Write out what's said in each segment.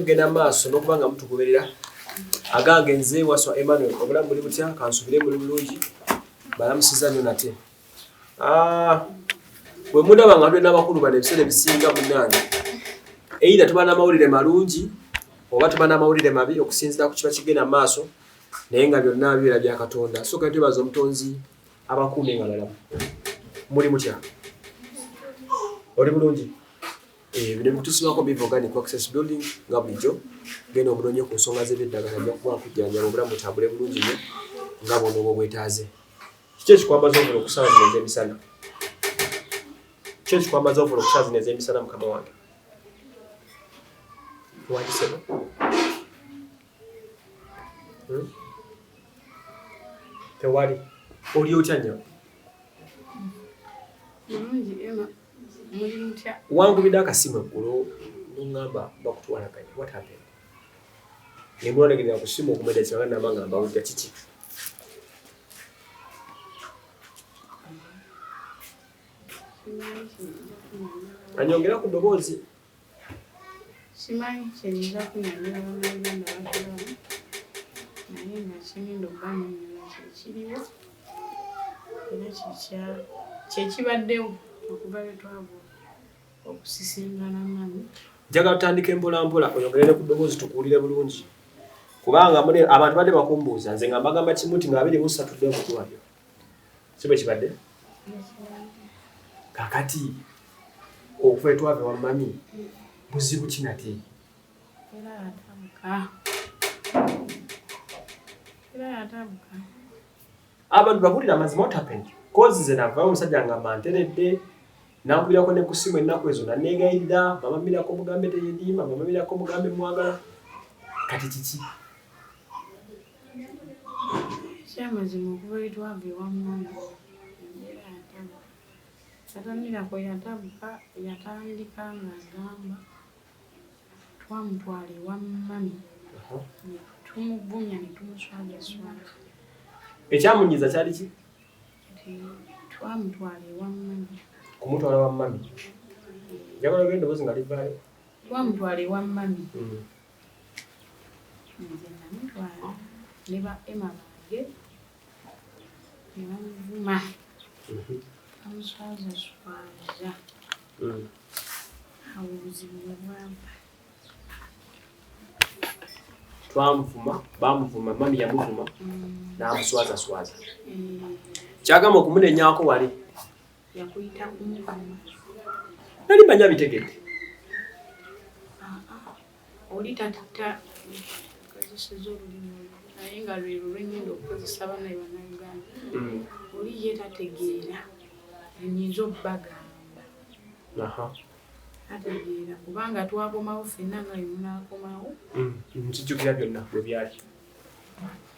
kugenda maaso n'okubanga mutugoberera agange nze waswa Emmanuel obulamu buli butya kansubire muri bulungi balamusiza nnyo nate bwe mundaba nga tulina amakulu bano ebiseera ebisinga munnange either tuba n'amawulire malungi oba tuba n'amawulire mabi okusinziira ku kiba kigenda maaso naye nga byonna bibeera bya Katonda so kati twebaza omutonzi abakuume nga balamu muri mutya oli bulungi bino bitusimako Biva Organic Access Building nga bulijjo genda omunoonye ku nsonga z'eby'eddagala ajja kuba kujjanjaba obulamu butambule bulungi nnyo nga bw'ono obwo bwetaaze kiki ekikwambaza ovula okusaazineza emisana kiki ekikwambaza ovula okusaazineza emisana mukama wange wandiseba tewali oli otya nnyo wangubidde akasimu eggulo n'oŋŋamba bakutwala kanye what happened nemulondegerera ku simu okumwedakira nga namanga mbawulira kiki anyongera ku ddoboozi simanyi kyeyinza kunyamira bannayuganda bakirawo naye nga kigenda okubanyonyola kyekiriwo era kyekibaddewo okuva lwe twava okusisinkana mami njagala tutandika empolampola oyongerere ku ddoboozi tukuwulire bulungi kubanga abantu badde bakumbuuza nze nga mbagamba kimu nti nga 23 tudde mu ddwaliro si bwe kibadde kakati okuva etwava wa mami buzibu ki nate era yatabuka abantu bakulira amazima what happened kozi ze navayo omusajja nga manteredde nankubirako ne ku simu ennaku ezo nanneegayirira mamamirako mugambe teyediima mamamirako mugambe mwagala kati kiki kyamazima okuva etwava ewamumami embeera yatabuka atamirako yatabuka yatandika ng'agamba twamutwala ewamumami tumugumya ne tumuswagaswaga ekyamunyiza kyali ki twamutwala ewamumami kumutwala wa mami njagala ogenda ddoboozi nga livaayo twamutwala ewamumami nze namutwala ne ba Emma bange ne bamuvuma bamuswazaswaza awo obuzibu bwe bwava twamuvuma bamuvuma mami yamuvuma n'amuswazaswaza kyagamba okumunenyaako wali yakuyita kumuvuma nali manya bitegedde oli tatata kozeseza olulimi naye nga lwero lwenyenda okukozesa bannaye bannayuganda oli ye tategeera enyinza obbagamba tategeera kubanga twakomawo ffenna nga yemunaakomawo nkijjukira byonna bwe byali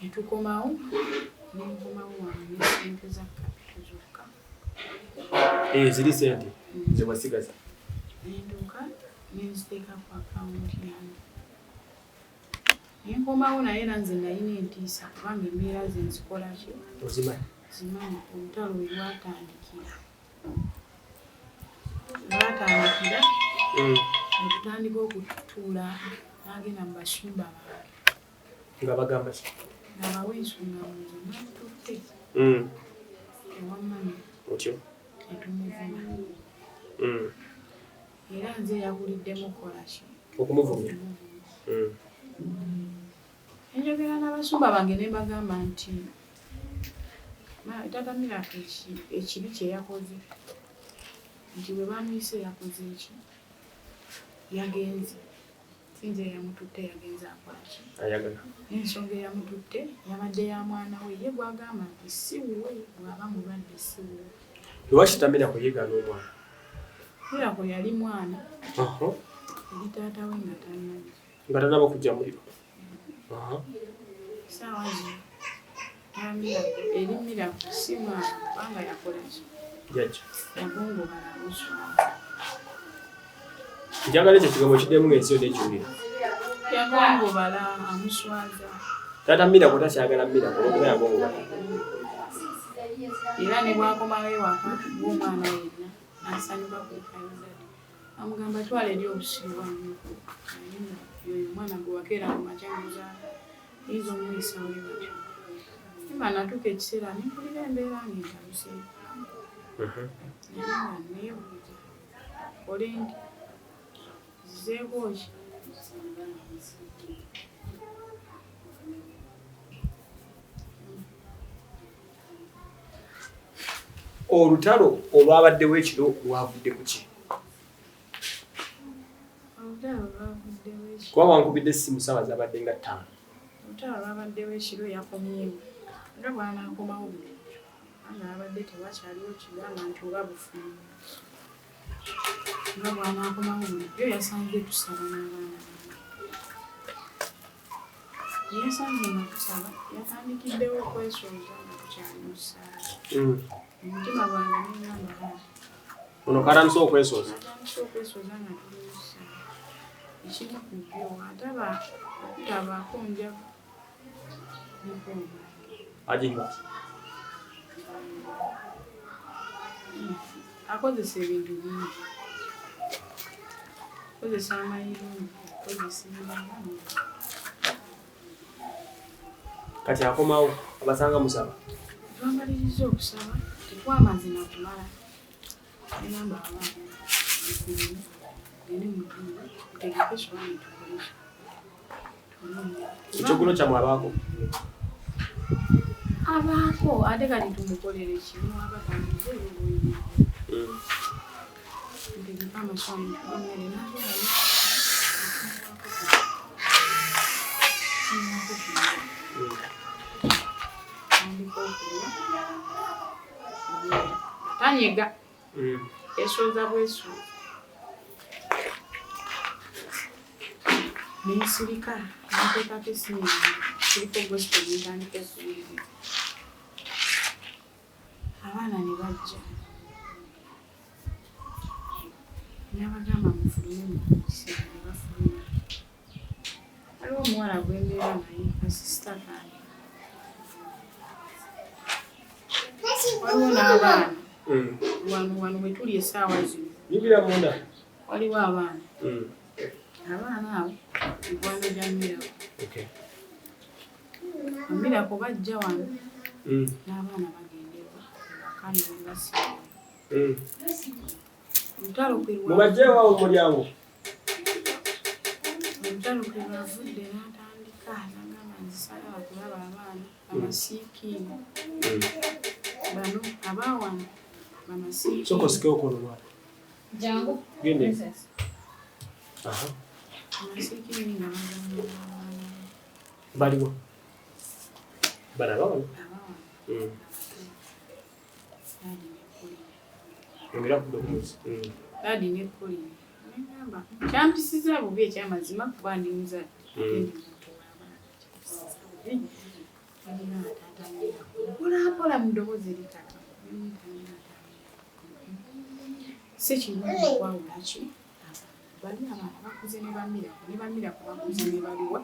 netukomawo nenkomawo wange sente za kapito zokka ziri sente zewasigaza nenduka nenziteeka ku akawunti yange nenkomawo naye era nze nalina entiisa kubanga embeera ze nzikolaki ozimanyi zimanyi olutalo we lwatandikira netutandika okutuula nagenda mu basumba bange nga bagamba ki nga bawa ensonga muzo natutte ewamami otyo netumuvuma era nze yakuliddemu kolaki okumuvumya enjogera n'abasumba bange ne bagamba nti tatamirako ekibi kyeyakoze nti bwe bamuyise yakoze eki yagenze sinze yamututte yagenze akwaki ayagala ensonga eyamututte yabadde ya mwana we ye gwagamba nti si wuwe bw'aba mulwadde si wuwe lwaki tamirako yeegaana omwana mirako yali mwana eri taata we nga tannabi nga tanaba kujja muliro saawa zino yamirako eri mirako si mwana kubanga yakolaki jajja yagongobala buswala njagala ekyo kigambo kiddemu ng'ensi yonna ekiwulira yagongobala amuswaza taata mirako takyagala mirako olwokuba yagongobala era ne bwakomawo ewaka bw'omwana yenna nasanyuka kwekayozadde amugamba twala eri obusiibwa nnyo naye nga yoyo omwana gwe wakeera mu majanguza izo omuyisa we batyo nimba natuuka ekiseera nimpulira embeera ngentabuse neebuuza kole ndi zizeeko ki olutalo olwabaddewo ekiro lwavudde ku ki? Kuba wankubidde essimu ssaawa zabadde nga 5. Olutalo lwabaddewo ekiro yakomyewo nga bwanaakomawo bulijjo anga abadde tewakyaliwo kigamba nti oba bufumbo nga bwanaakomawo bulijjo yasanze tusaba n'abaana yasanze nga tusaba yatandikiddewo okwesooza nga tukyali mu ssaala omutima gwange nengamba ono katandise okwesooza nga tuli mu ssaala ekimu ku byo ataba okutabaako njavu nikomba aginywa akozesa ebintu bingi akozesa amayirungi akozesa ebintu kati akomawo abasanga musaba twamaliriza okusaba tekwamaze nakumala enamba abaana gende mutuula tutegeke sowaani tukolesha ekyogulo kyamwe abaako ate kati tumukolere kimu abatangize ebibuyiri ntegeka amasowaani tukomere tanyega esooza bwesuuza nensirika nateekako essimu kiriko gospel ntandika okuwuliriza abaana ne bajja nabagamba mufulume mu kiseera ne bafuluma waliwo omuwala gwembeera naye kasisita kange waliwo n'abaana wano we tuli essaawa zino waliwo abaana abo mikwano gya Miracle Miracle bajja wano n'abaana bagenderwa bakani basiba olutalo mubajjeewo omulyango olutalo kwe lwavudde n'atandika nagamba nzisala kulaba abaana amasiikiini bano abawano bamasiikiini sokosikewo kono jangu gende amasiikiini nga baliwo balaba Dadi ne Pauline ngamba kyampisiza bubi ekyamazima kuba ndi muzadde pola mu ddoboozi eritaka si kirungi okwawula ki bali abaana bakuze ne Miracle bakuze ne baliwa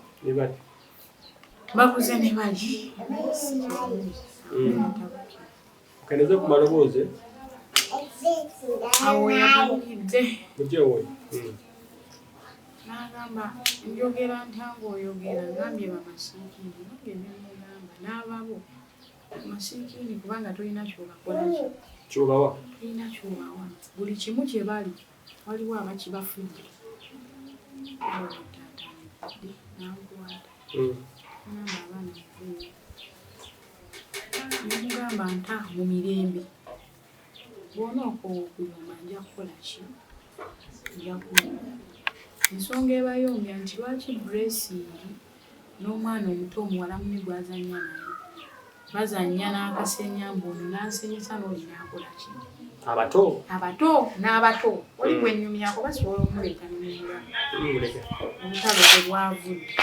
bakuze ne bali okeneze ku maloboozi awo yabulidde mugyewo n'agamba njogera ntanga oyogera ngambye bamasiikiini nange nemugamba n'ababo masiikiini kubanga tolina kyobakolaki kyobawa tolina kyobawa buli kimu kye bali waliwo abakibafudde nankwata namba abaana nemugamba nta mu mirembe bwona okuyomba nja kukola ki nja kuyomba ensonga ebayombya nti lwaki Blessing n'omwana omuto omuwala munne gwazannya naye bazannya n'akasenyambu ono n'ansenyesa n'oli n'akola ki abato n'abato oli gwennyumyako basobola omuleeta nemumulaba omutalo tegwavudde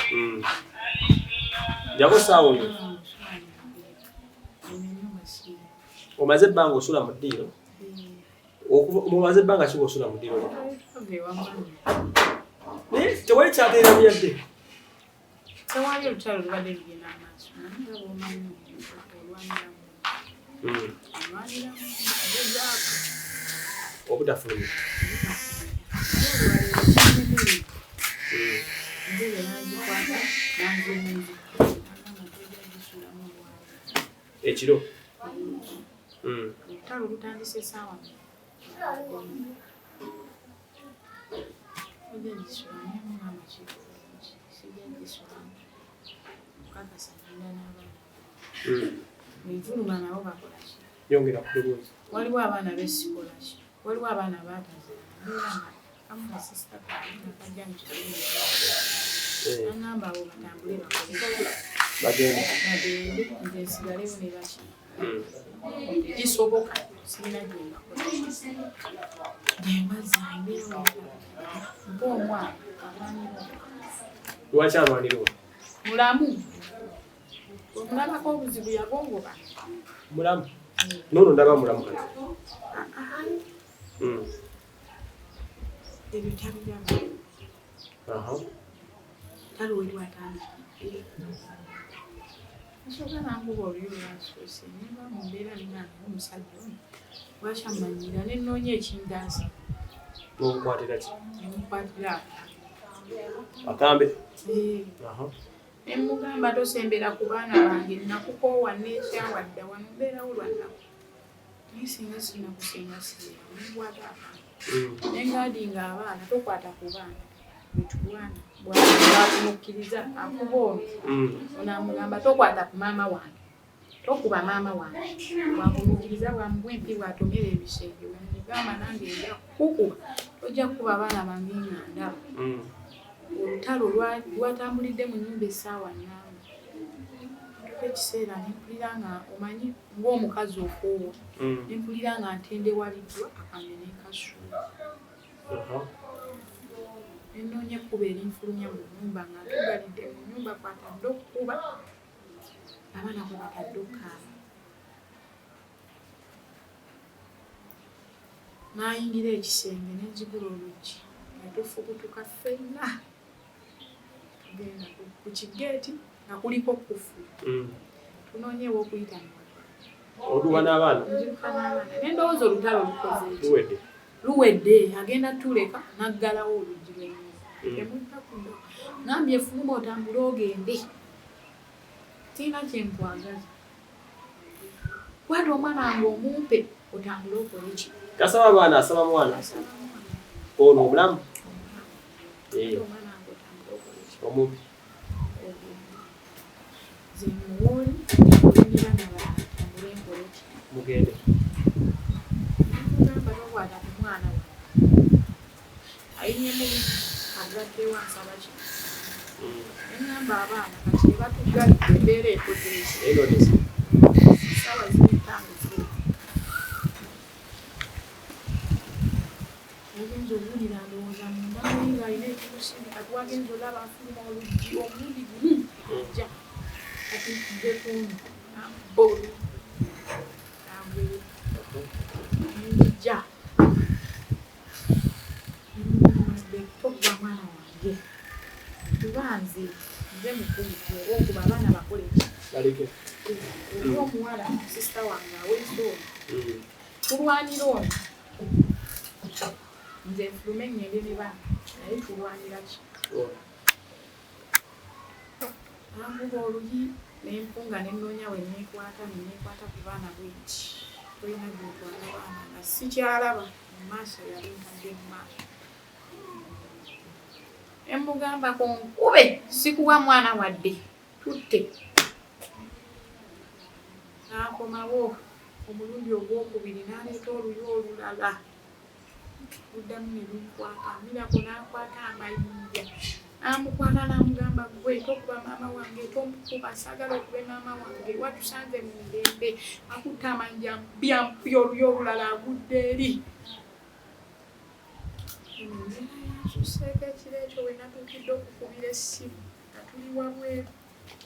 jako saawa oyo omaze ebbanga osula mu ddiiro mumaze ebbanga ki osula mu ddiiro tewali kyateera muyadde tewali olutalo lubadde lugenda amaaso naye bwomanyi olwaniramu obutafulumya Nzige n'agikwata n'agimuzi. Ekiro. Olutalo lutandise essaawa ojja gisulamu mugamba kirungi sijja gisulamu okakasa ngenda n'abaana envuluma nabo bakola ki yongera ku ddoboozi waliwo abaana besikola ki waliwo abaana baatazaala kamu basisita nakajja mu kibiina nagamba abo batambule bakole bagende nze nsigalewo ne baki kisoboka sirina gyenbakola gyembazambeewo ng'omwana amaniro lwaki alwanirwa mulamu omulabako obuzibu yagongoba mulamu noono ndaba mulamu kati ebyo tabiraba taliweri atandikidde asooka nanguba oluyo lwansoose neba mu mbeera ninange omusajja ono lwakyamanyira nenoonya ekindaasa n'omukwatira ki nemukwatira akambe nemugamba tosembera ku baana bange nakukoowa nekyawa dda wano mbeerawo lwannaku naye singa sinakusenga sirera nemukwata akambe nengaadinga abaana tokwata ku baana betulwana bwatumukkiriza akuba ono onamugamba tokwata ku maama wange tokuba maama wange bwakumukkiriza bwamubwempi bwatomera ebisenge wemugamba nange eja kukuba tojja kukuba abaana bange nga ndaba olutalo lwatambulidde mu nnyumba essaawa nnamba ekiseera nempulira nga omanyi ng'omukazi okoowa nempulira nga ntendewaliddwa akambe nekasuula nenoonya ekkuba erinfulumya mu nnyumba nga ntugalidde mu nnyumba kwatadde okukuba abaana kwe batadde okukaaba nayingira ekisenge nenzigula oluggi netufubutuka ffenna tugenda ku kigeeti nga kuliko kufu tunoonya ewokuyita oluwa n'abaana nendowooza olutalo lukoze luwedde agenda tuleka naggalawo oluggi lwennyumba emudda kuno ngambye efuluma otambule ogende tiina kyenkwagaza kwata omwana wange omumpe otambule okole ki tasaba abaana asaba mwana ono omulamu omwana wange otambule okole ki omumpi ze muwooli olinira nabalala tambule nkole ki mugende mugamba tokwata ku mwana we ayinye mubi agaddewo asaba ki engamba abaana kati ebatuggalidde embeera ekoteesi enonesi sawa ziyitanga ziri agenza obuulira ndowooza munda muli ng'alina ekimusindi kati wagenza olaba afuluma oluggi omulundi gumu ajja kati ddekuunu nambolu nambulu nenjija nemumadde tokuba mwana wange kuba nze mukulu oba okuba abaana bakole ki baleke oli omuwala sisita wange aweesa ono tulwanira ono nze nfulume ngende ne baana naye tulwanira ki nanguba oluyi nempunga nenoonya we nekwata ku baana bwenti tolina gyotwala baana nga sikyalaba mu maaso yali ntadde mu maaso emugamba konkube sikuwa mwana wadde tutte nakomawo omulundi ogwokubiri naleeta oluyo olulala luddamu ne lunkwata mirako nakwata amayinja namukwata namugamba gwe tokuba maama wange tomukuba sagala okube maama wange watusanze mu ndembe akutta amanja mbyampi oluyo olulala agudde eri suseeko ekiro ekyo we natuukidde okukubira essimu nga tuli wabweru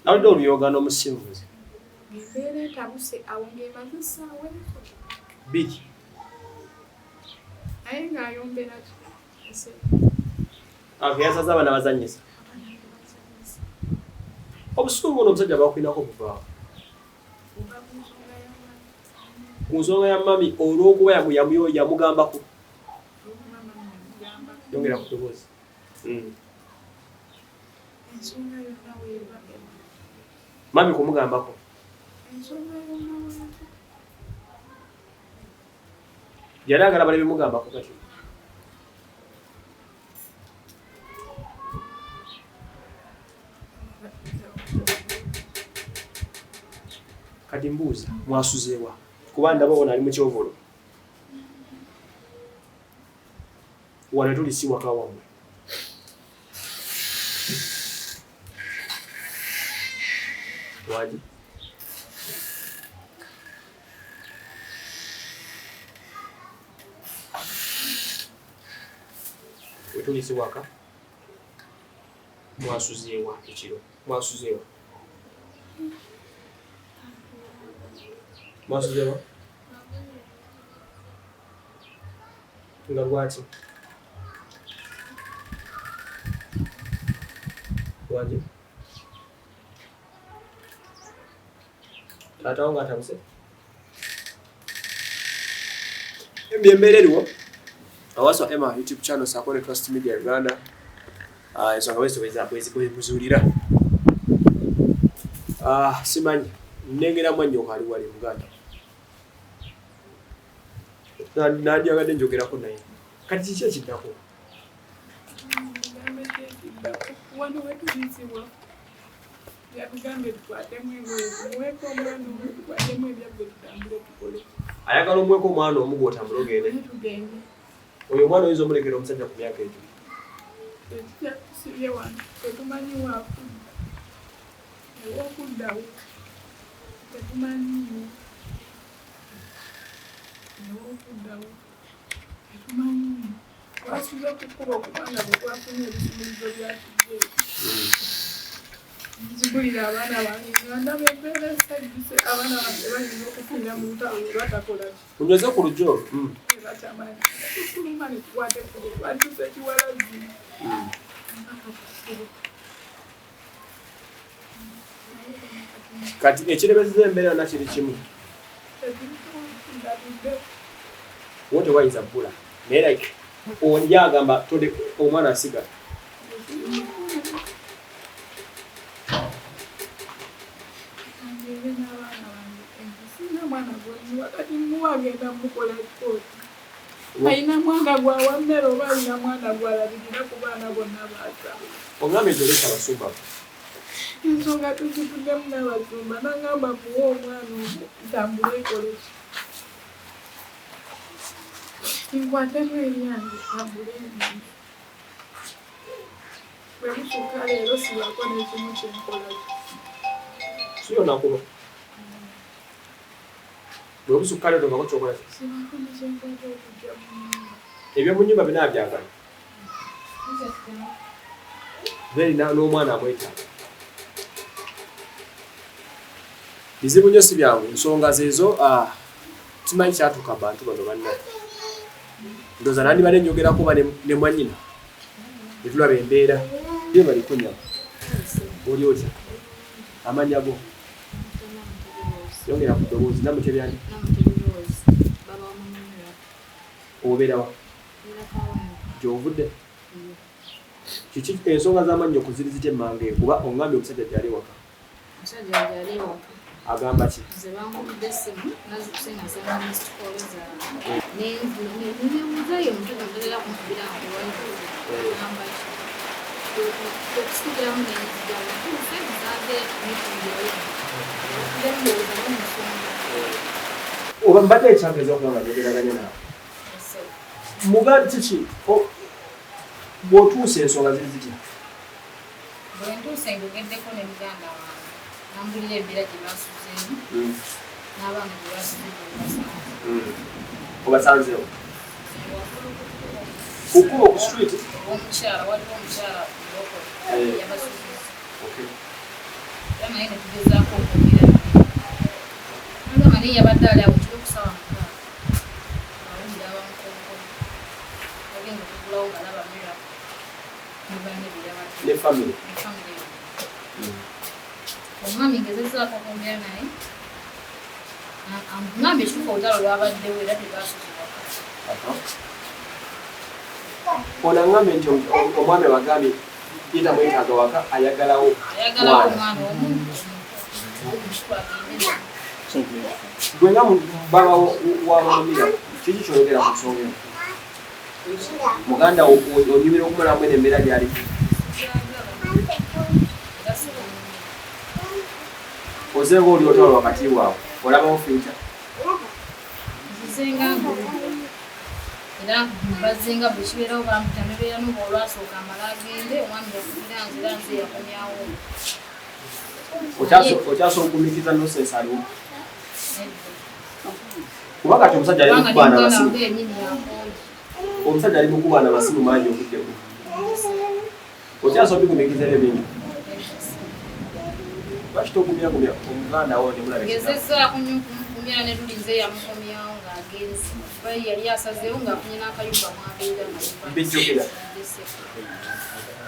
nawulidde oluyogano omusimuzi embeera etabuse awo ng'emaze essaawa ezo biki naye ng'ayombera ki yasaza abaana bazanyisa obusungu ono omusajja bakulinako okuvaawo ku nsonga ya mami olw'okuba yamugambako yongera ku ddoboozi ensonga yonna weeba mami kumugambako ensonga yonna weeba yali agala bale bimugambako kati kati mbuuza mwasuzeewa kuba ndaba wona ali mu kyovolo wane tuli si waka wammwe waji wetuli si waka mwasuzeewa ekiro mwasuzeewa mwasuzeewa nga lwaki waje taata wange atabuse embeera eriwo awaswa Emma YouTube channel Sakone Trust Media Uganda ensonga bwezibuzuulira simanyi nnengeramu annyoka ali wali Uganda nandyagadde njogerako naye kati kiki ekiddako wano wetuyizibwa yatugambye tukwatemu ebwevu muweeko omwana omu tukwatemu ebyabwe tutambule tukole ayagala omweko omwana omu gw'otambula ogende tugende oyo omwana oyinza omulekera omusajja ku myaka egyo ekyatusibye wano tetumanyi waakudda ewokuddawo tetumanyiwo ewokuddawo tetumanyiwo twasuze kukuba okubanga bwe twafunye ebisumulizo byatudde nzigulira abaana bange nga ndaba embeera esajjuse abaana bange balina okufiira mu ntalo batakola unyweze ku lujjo batamanyi tukuluma ne tukwate kubo twatuuse kiwalazi kati ekirebezeza embeera na kiri kimu wo tewayinza bbula naye like onja agamba tode omwana asigala ayina mwana gwawa mmere oba ayina mwana gwalabirira ku baana bonna baata ogamba enjolesa abasumba ensonga tuzituddemu n'abasumba nagamba kuwa omwana omu ntambule ekoleki nkwatemu eryange ntambule enyingi bwe mutuuka leero sibako n'ekimu kyenkolaki siyonakuba bwe busukka leero ngako kyokola sibako nekyenkolaki okujja mu nyumba ebyomunyumba bina byagala berina n'omwana amwetaaga bizibu nnyo si byangu ensonga zeezo timanyi kyatuuka bantu bano banna ndooza nandibadde njogerako ba ne mwanyina netulaba embeera ye bali kunyama oli otya amannya go yongera ku ddoboozi namutebyani obeerawa gyovudde kiki ensonga z'amannyo okuzirizita emmanga eyo kuba ongambye omusajja gyali waka agamba ki oba mbadde ekyangeza okuba nga njogeraganya naawe muga kiki bw'otuusa ensonga ziri zitya bwe ntuuse njogeddeko ne muganda wange nambulira embeera gye basuzeemu n'abaana gye basuze obasanzeewo kukuba ku street omukyala waliwo omukyala yabasuziza era naye ne tugezaako okwogera agamba naye yabadde ali awo kiri okusawa mukaaga awulira abamukonko agenda okugulawo ng'alaba mira mubane bye yabadde ne family omwami ngezezaako okwogera naye ngambye ekituuka olutalo lwabaddewo era tebasuzibwaka ono aŋŋambye nti omwami abagambye Yita mwetaaga waka ayagalawo mwana omuntu. Gwe nga baba wamamira kiki kyologera ku nsonga eno? Muganda onyumira okumala mwene embeera gyali ozeeko oli otwala wakati waabwe olabawo finta era bazenga bwe kibeerawo bamuta nebeera nuba olwasooka amala agende omwami yakubira nzira nze yakomyawo okyasobola okugumikiza nosensi aliwo kuba kati omusajja ali mukubaana basimu omusajja ali mukubaana basimu mangi okuddeko okyasobola okugumikiza ebintu lwaki togumyagumya omuganda wo nemulabegezezza kumira ne tulinze yamukomyawo ng'agenze bayi yali asazeewo ng'afunye n'akayumba mwabeera bijjukira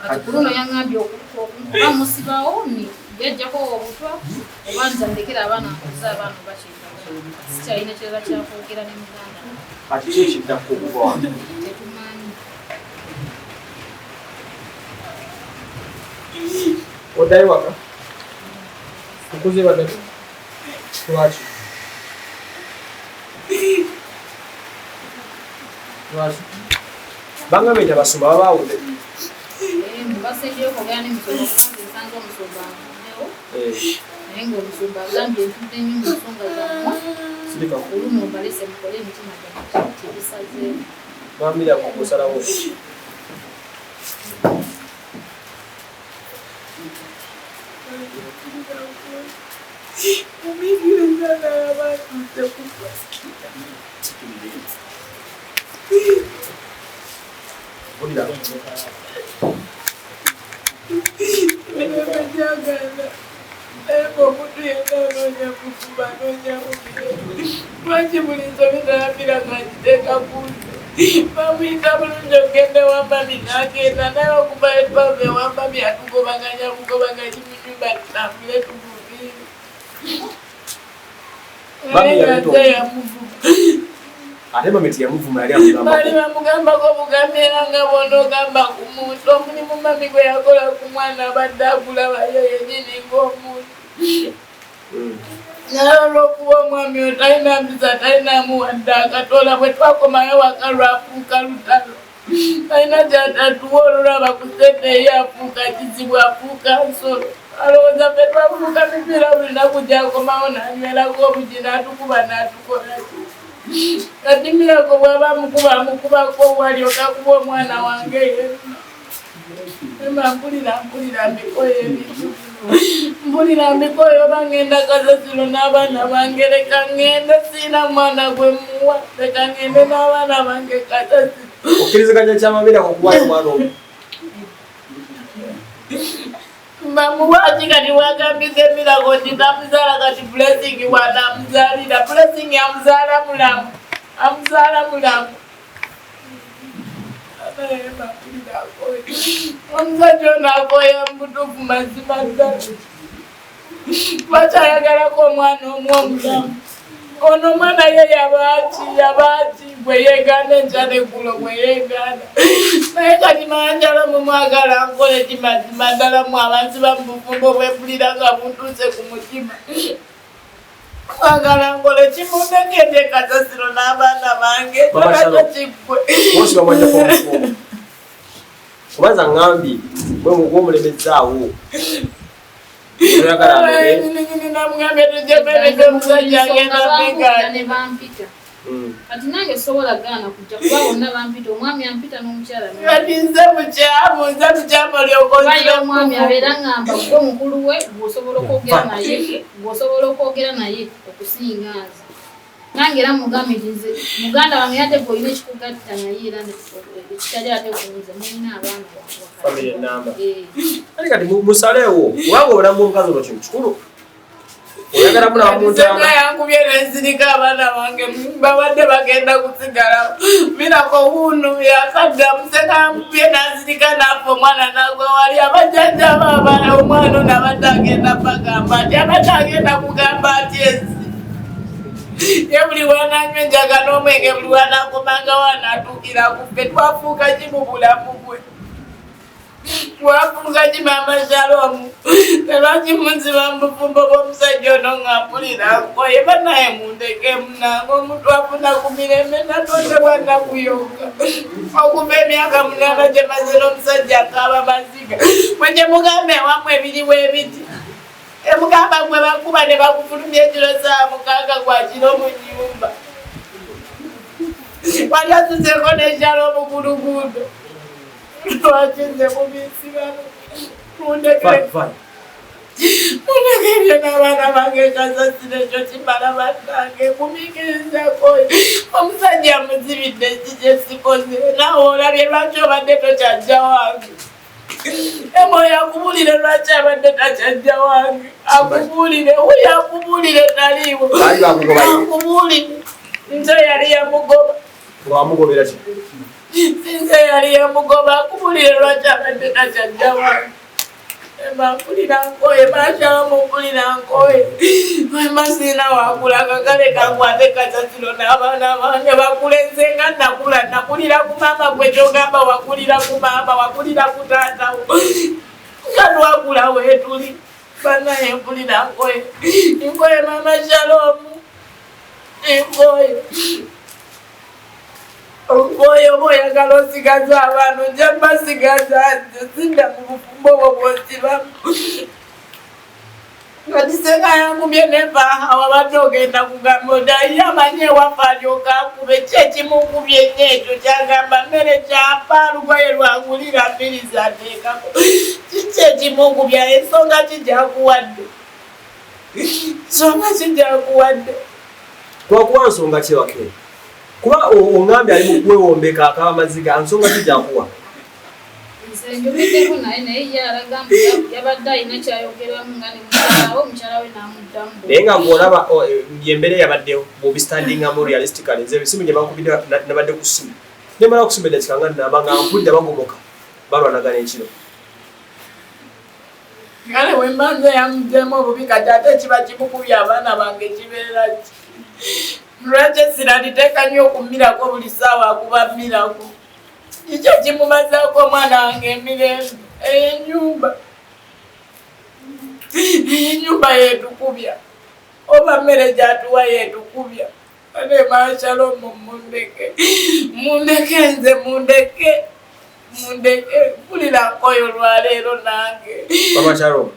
kati kuluno yaŋŋambye okuba musibawo ni yajjako obutwa oba nza ndekera abaana nkuza abaana obakyenda sikyalina kirala kyakwogera ne muganda kati kyekiddaku okuva wange tetumanyi oddayo waka okuziba ddala lwaki bangambe nti abasumba babaawudde mubaseddeyo kwogera n'emisumba kubanga nsanze omusumba nfundewo naye ng'omusumba agambye nfudde nnyo mu nsonga zammwe olumu mbalese mukole emitima gyammwe kibisazeemu bambira kukusalawo lwaki buli nsobi nalabira ngagiteeka kunze bamuyita bulungi ogenda ewambami n'agenda naye okuva etwava ewambami atugobaganya bugobaganya munyumba tutambule tubuviire ate mameti yamuvuma yali bali bamugambako obugambi era nga bona ogamba ku muntu omulimu mami gwe yakola ku mwana abadde agulabayo yenyini ng'omuntu naye olw'okuba omwami oyo talina mpisa talinamuwadde akatola bwe twakomayo waka lwafuuka lutalo talina kyatatuwa olwolwaba ku sente eyo afuuka kizibu afuuka nsolo alowooza ffe twafuuka mipiira buli naku gyakomawo n'anywerako obugi n'atukuba n'atukolaki kati mirako bw'aba amukubako walyoka kuba omwana wange yenna ema mpulira mbikoyo ebintu mpulira mbikoyo oba ngenda kasasiro n'abaana bange leka ngende siina mwana gwe muwa leka ngende n'abaana bange kasasiro okkiriziganya kyamamirako okuwayo omwana omu bamuwaaki kati wagambisa emirako nti tamuzaala kati blessing wanamuzaalira blessing amuzaala mulamu amuzaala mulamu omusajja ono akoya mutuufu mazima ddala bakyayagalako omwana omu omulamu ono omwana ye yabaaki bwe yeeganda enkyala eggulo bwe yeeganda naye kati manjala mumwagala nkole kimazima ddala mu abansi bamubufumbo bwempulira nga buntuuse ku mutima mwagala nkole kimundekende kasasiro n'abaana bange tolako kiggwe kubanza ngambye gwomulemezaawo namugambe tujemereze omusajja agenda mbingani kati nange sobola gaana kujja kuba bonna bampita omwami ampita n'omukyala kati nze mukyamu olyokobayo omwami abeera ngamba gwe mukulu we bw'osobola okwogera naye okusinga nze nange era mugambe nti nze muganda wange yadde gweolina ekikugatta naye era ekitali ate kunze mulina abaana ali kati musaleewo kubanga obulamu bwomukazi olwo kintu kikulu oyagala mulaba muntu yankubye nensirika abaana bange babadde bagenda kusigala mirako wuno yakadda museka nkubye nansirika nafa omwana nagwa wali abajjajja baabala omwana ono abadde agenda bagamba nti abadde agenda kugamba ati ezi ye buli wananywa enjaga n'omwenge buli wanakomanga wanaatuukira kuffe twafuuka ki mu bulamu bwe Wafunga mama Shalom. Lwaki munziba mbufumbo bw'omusajja ono ng'ampulirako ye banaye mundeke munange omuntu afuna ku mirembe natondebwa nakuyonga okuva emyaka 8 gye maze n'omusajja akaaba maziga mwe gye mugambe ewamu ebiriwo ebiti emugamba gwe bakuba ne bakufulumya ekiro saa 6 gwa kiro mu nnyumba wali asuzeeko ne Shalom ku luguudo lwaki nze mubisibano mundekere Mundekere n'abaana bange kasasira ekyo kimala bannange kumikirizako omusajja amuzibidde ekikye sikoze naawe olabye lwaki obadde tokyajja wange emoyo akubulire lwaki abadde takyajja wange akubulire oyo akubulire taliiwo akubulire nze yali yamugoba ng'amugobera ki nze yali yamugoba akubulire lwaki abadde takyajja wange Mpulira nkoye Shalom mpulira nkoye masina wakula kakale kankwate kasasiro n'abaana bange bakulenze nga nakulira ku maama gwe kyogamba wakulira ku maama wakulira ku taatawo nga twakula weetuli banaye mpulira nkoye mama Shalom nkoye oyo boyagala osigaza abantu nja mbasigaza nze sinda mu bufumbo obwo bwosibamu kati senga yangumye nempaha wabadde ogenda kugamba odaye amanyi ewaffe alyoka akube ki ekimukubye nnyo ekyo kyagamba mmere kyampa lugoye lwagulira mbiriza ateekako kiki ekimukubya ensonga kijakuwadde kwakuwa nsonga ki wake kuba ongambye ali mu kwewombeka akaba amaziga nsonga kijakuwa naye nga ng'olaba yembere yabaddewo bw'obistandingamu realistically nze ebisimu gye bakubidde nabadde ku ssimu nemala kusima eddakiika nga nnamba nga mpulidde bagomoka balwanagana ekiro kale wembanze yamuddemu obubi kati ate kiba kimukubya abaana bange kibeera ki lwaki essira liteeka nnyo okumirako buli ssaawa akuba mirako kiki ekimumazaako omwana wange emirembe enyumba yetukubya oba mmere gyatuwa yetukubya ane Shalom mundeke nze mundeke mpulira nkoye olwaleero nange mama Shalom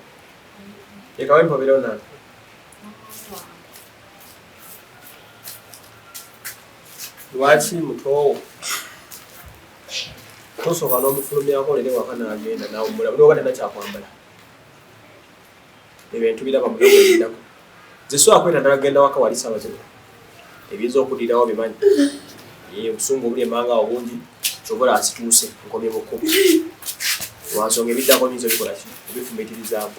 ekawe mpobero nange lwaki mutowo tosooka n'omufulumyako lere waka n'agenda nawe omulamu niwe oba tanakyakwambala ebintu biraba mulabulindako zisobola kweta ddala kugenda waka wali saawa zino ebiyinza okuddirawo bimanyi obusungu obuli emmanga obungi kyobola asituuse nkomye mukubu lwansonga ebiddako nyinza obikola ki obifumiitirizaamu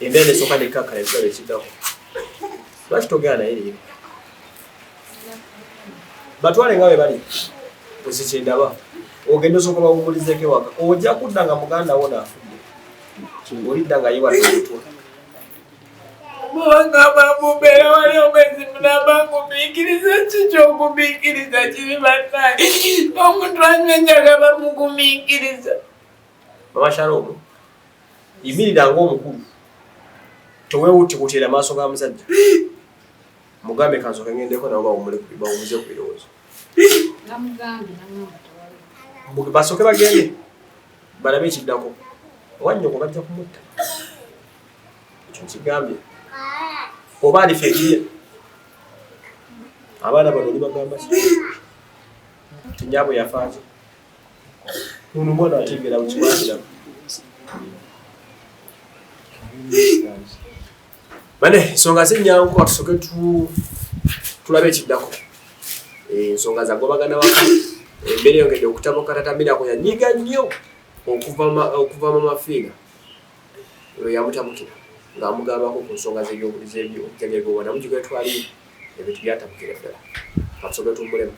embeera nesooka nekkakkala ekirabo ekiddako lwaki togera naye leero batwale nga bwe bali bwezikyendaba ogenda osooka bawumulizeko ewaka ojja kudda nga muganda wo naafudde olidda nga yewaotwa bwangamba mumbeera wali omwezi munamba ngumiikiriza kikyogumiikiriza kiri bannaye omuntu anywenjaga bamugumiikiriza mama Shalom yimirira ng'omukulu teweewutikutera maaso ga musajja mugambe kansooka ngendeko nabo bawumuze ku birowoozo basooke bagende balabe ekiddako owannyoko bajja kumutta ekyo nkigambye oba alifeekirye abaana bano olibagamba ki tinyabwe yafaaki ono omwana ategeera bukibakiramu bane ensonga zenyangu katusooke tulabe ekiddako ensonga zagobagana waka embeera eyongedde okutabuka tatamirako yanyiga nnyo okuva mu mafiiga oyo yamutabukira ng'amugambako ku nsonga z'ebyobulizi ebyo okujagirwa namugi gwetwaliyo ebintu byatabukira ddala katusooke tummulemu